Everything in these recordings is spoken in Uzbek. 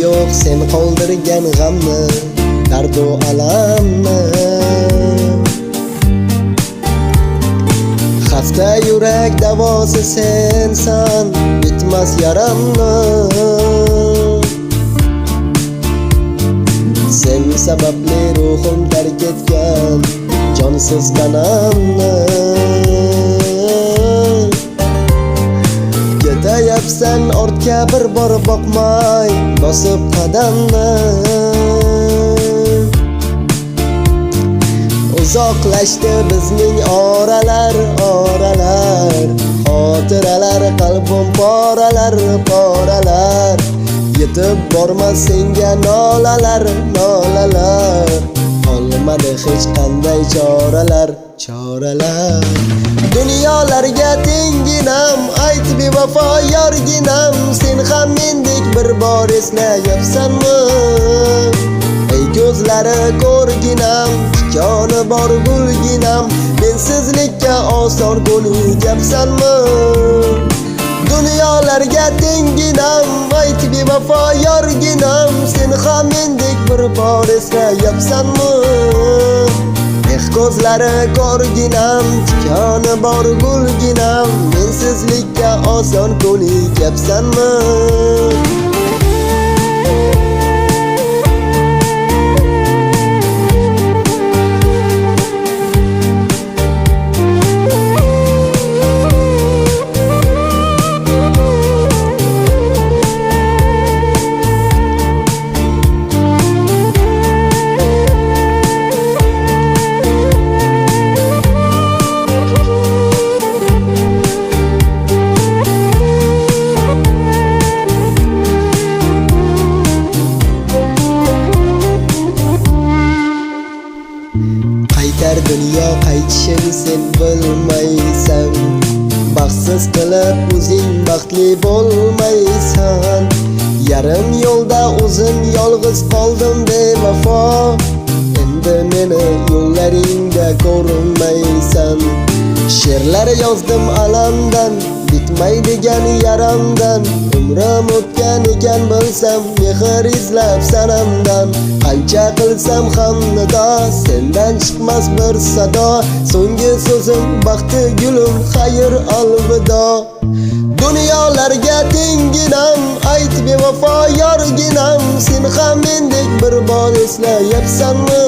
yo'q sen qoldirgan g'amni, dardu alamni. Xasta yurak davosi sensan, bitmas yaramni. Sen sababli ruhim tark etgan jonsiz tanamni. Ketayapsan ortga bir bor boqmay, bosib qadamni. Uzoqlashdi bizning oralar, xotiralar, qalbim poralar. Yetib bormas senga nolalar. Olmadi hech qanday choralar. Dunyolarga tenginam, ayt bevafo yorginam, sen ham mendek bir bor eslayapsanmi? Ey ko'zlari ko'rginam, tikoni bor gulginam, mensizlikka oson ko'nikyapsanmi? Dunyolarga tenginam, ayt bevafo yorginam, sen ham mendek bir bor eslayapsanmi? Ko'zlari ko'rginam, tikoni bor gulginam, mensizlikka oson ko'nikyapsanmi? Qaytar dunyo qaytishini sen bilmaysan, baxtsiz qilib o'zing baxtli bo'lmaysan. Yarim yo'lda o'zim yolg'iz qoldim bevafo, endi meni yo'llaringda ko'rinmaysan. She'rlar yozdim alamdan, bitmaydigan yaramdan. Umrim o'tgan ekan bilsam, mehr izlab sanamdan. Qancha qilsam ham nido, sendan chiqmas bir sado. So'nggi so'zim baxti gulim, xayr alvido. Dunyolarga tenginam, ayt bevafo yorginam, sen ham mendek bir bor eslayapsanmi?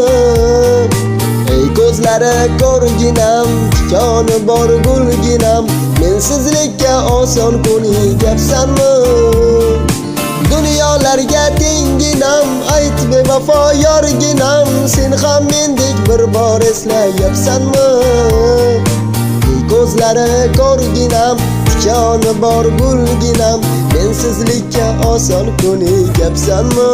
Ey ko'zlari ko'rginam, tikoni bor gulginam, mensizlikka oson ko'nikyapsanmi? Dunyolarga tenginam, ayt bevafo yorginam, sen ham mendek bir bor eslayapsanmi? Ey ko'zlari ko'rginam, tikoni bor gulginam, mensizlikka oson ko'nikyapsanmi?